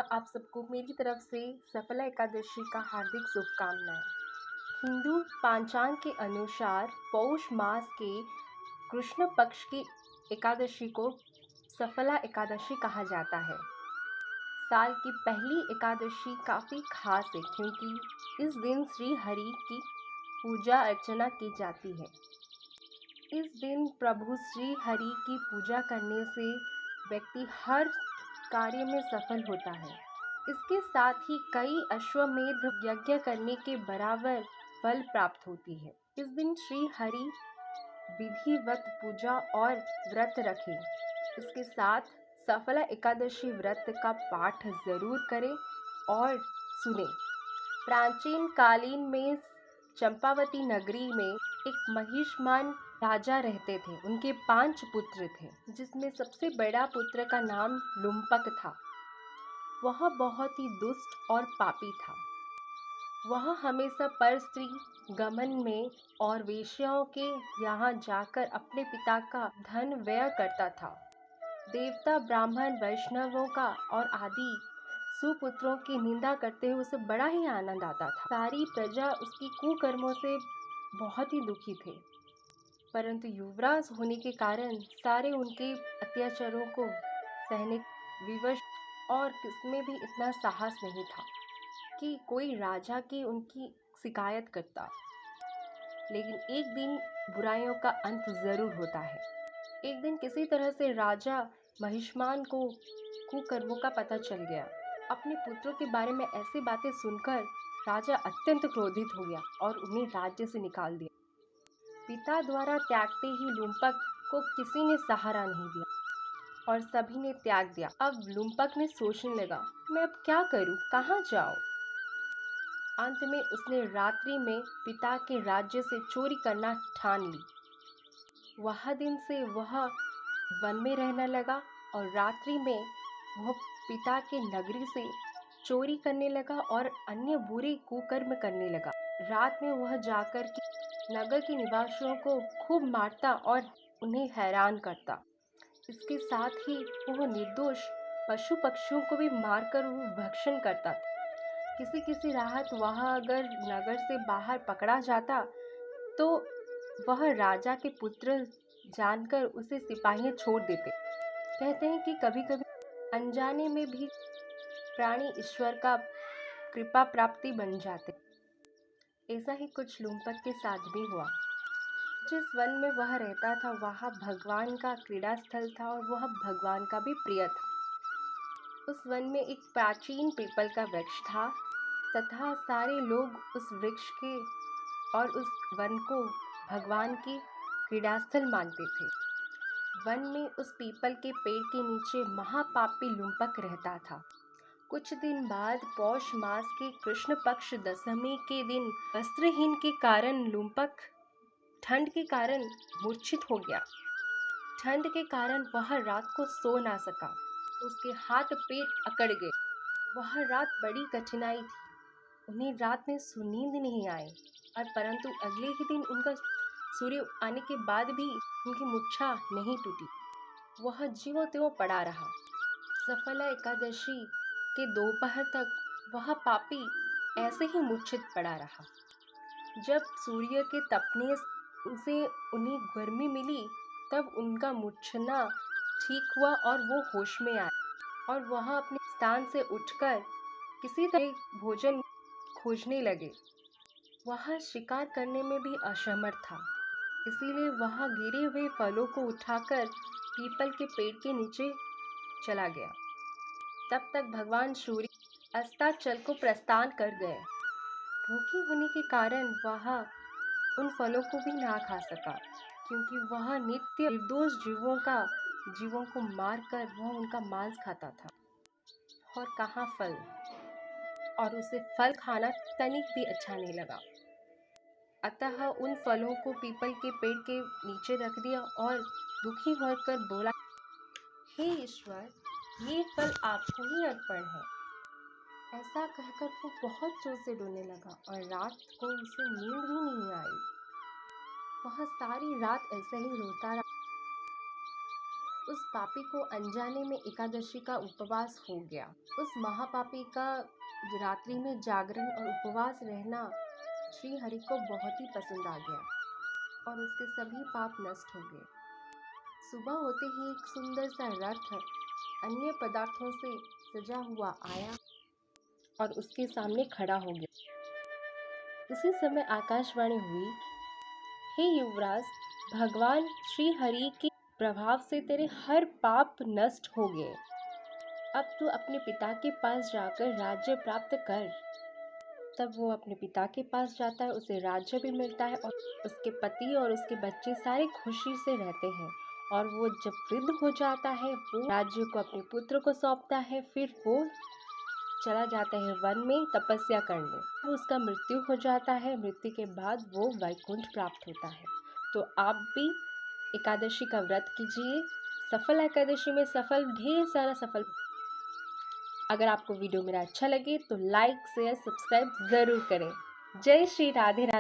आप सबको मेरी तरफ से सफला एकादशी का हार्दिक शुभकामनाएं। हिंदू पंचांग के अनुसार पौष मास के कृष्ण पक्ष की एकादशी को सफला एकादशी कहा जाता है। साल की पहली एकादशी काफ़ी खास है क्योंकि इस दिन श्री हरि की पूजा अर्चना की जाती है। इस दिन प्रभु श्री हरि की पूजा करने से व्यक्ति हर कार्य में सफल होता है। इसके साथ ही कई अश्वमेध यज्ञ करने के बराबर फल प्राप्त होती है। इस दिन श्री हरि विधिवत पूजा और व्रत रखें। इसके साथ सफला एकादशी व्रत का पाठ जरूर करें और सुने। प्राचीन कालीन में चंपावती नगरी में एक महिष्मान राजा रहते थे। उनके 5 पुत्र थे, जिसमें सबसे बड़ा पुत्र का नाम लुम्पक था। वह बहुत ही दुष्ट और पापी था। वह हमेशा पर स्त्री गमन में और वेश्याओं के यहाँ जाकर अपने पिता का धन व्यय करता था। देवता, ब्राह्मण, वैष्णवों का और आदि सुपुत्रों की निंदा करते हुए उसे बड़ा ही आनंद आता था। सारी प्रजा उसकी कुकर्मों से बहुत ही दुखी थे, परंतु युवराज होने के कारण सारे उनके अत्याचारों को सहने विवश और किसमें भी इतना साहस नहीं था कि कोई राजा की उनकी शिकायत करता। लेकिन एक दिन बुराइयों का अंत जरूर होता है। एक दिन किसी तरह से राजा महिष्मान को कुकर्मों का पता चल गया। अपने पुत्रों के बारे में ऐसी बातें सुनकर राजा अत्यंत क्रोधित हो गया और उन्हें राज्य से निकाल दिया। पिता द्वारा त्यागते ही लुम्पक को किसी ने सहारा नहीं दिया और सभी ने त्याग दिया। अब लुम्पक ने सोचने लगा, मैं अब क्या करूं, कहाँ जाऊं? अंत में उसने रात्रि में पिता के राज्य से चोरी करना ठान ली। वह दिन से वह वन में रहने लगा और रात्रि में वह पिता के नगरी से चोरी करने लगा और अन्य बुरे कुकर्म करने लगा। रात में वह जाकर के नगर के निवासियों को खूब मारता और उन्हें हैरान करता। इसके साथ ही वह निर्दोष पशु पक्षियों को भी मारकर वो भक्षण करता। किसी किसी राहत वह अगर नगर से बाहर पकड़ा जाता तो वह राजा के पुत्र जानकर उसे सिपाही छोड़ देते। कहते हैं कि कभी कभी अनजाने में भी प्राणी ईश्वर का कृपा प्राप्ति बन जाते। ऐसा ही कुछ लुम्पक के साथ भी हुआ। जिस वन में वह रहता था वहाँ भगवान का क्रीड़ा स्थल था और वह भगवान का भी प्रिय था। उस वन में एक प्राचीन पीपल का वृक्ष था तथा सारे लोग उस वृक्ष के और उस वन को भगवान की क्रीड़ास्थल मानते थे। वन में उस पीपल के पेड़ के नीचे महापापी लुम्पक रहता था। कुछ दिन बाद पौष मास के कृष्ण पक्ष दशमी के दिन वस्त्रहीन के कारण लुम्पक ठंड के कारण मूर्छित हो गया। ठंड के कारण वह रात को सो ना सका। उसके हाथ पैर अकड़ गए। वह रात बड़ी कठिनाई थी। उन्हें रात में नींद नहीं आई और परंतु अगले ही दिन उनका सूर्य आने के बाद भी उनकी मूर्छा नहीं टूटी। वह ज्यों त्यों पड़ा रहा। सफला एकादशी के दोपहर तक वह पापी ऐसे ही मूर्छित पड़ा रहा। जब सूर्य के तपने से उन्हें गर्मी मिली तब उनका मूर्छना ठीक हुआ और वो होश में आए और वह अपने स्थान से उठकर किसी तरह भोजन खोजने लगे। वह शिकार करने में भी असमर्थ था, इसीलिए वह गिरे हुए फलों को उठाकर पीपल के पेड़ के नीचे चला गया। तब तक भगवान सूर्य अस्ताचल को प्रस्थान कर गए। भूखे होने के कारण वह उन फलों को भी ना खा सका क्योंकि वह नित्य निर्दोष जीवों को मारकर वह उनका मांस खाता था और कहाँ फल, और उसे फल खाना तनिक भी अच्छा नहीं लगा। अतः उन फलों को पीपल के पेड़ के नीचे रख दिया और दुखी होकर बोला, हे ईश्वर, ये फल आपको ही अर्पण है। ऐसा कहकर वो बहुत जोर से रोने लगा और रात को उसे नींद भी नहीं आई। वह सारी रात ऐसे ही रोता रहा। उस पापी को अनजाने में एकादशी का उपवास हो गया। उस महापापी का रात्रि में जागरण और उपवास रहना श्री हरि को बहुत ही पसंद आ गया और उसके सभी पाप नष्ट हो गए। सुबह होते ही एक सुंदर सा रथ अन्य पदार्थों से सजा हुआ आया और उसके सामने खड़ा हो गया। उसी समय आकाशवाणी हुई, हे युवराज, भगवान श्री हरि के प्रभाव से तेरे हर पाप नष्ट हो गए। अब तू अपने पिता के पास जाकर राज्य प्राप्त कर। तब वो अपने पिता के पास जाता है, उसे राज्य भी मिलता है और उसके पति और उसके बच्चे सारे खुशी से रहते हैं। और वो जब वृद्ध हो जाता है वो राज्य को अपने पुत्र को सौंपता है। फिर वो चला जाता है वन में तपस्या करने। उसका मृत्यु हो जाता है। मृत्यु के बाद वो वैकुंठ प्राप्त होता है। तो आप भी एकादशी का व्रत कीजिए। सफल एकादशी में सफल, ढेर सारा सफल। अगर आपको वीडियो मेरा अच्छा लगे तो लाइक शेयर सब्सक्राइब ज़रूर करें। जय श्री राधे राधे।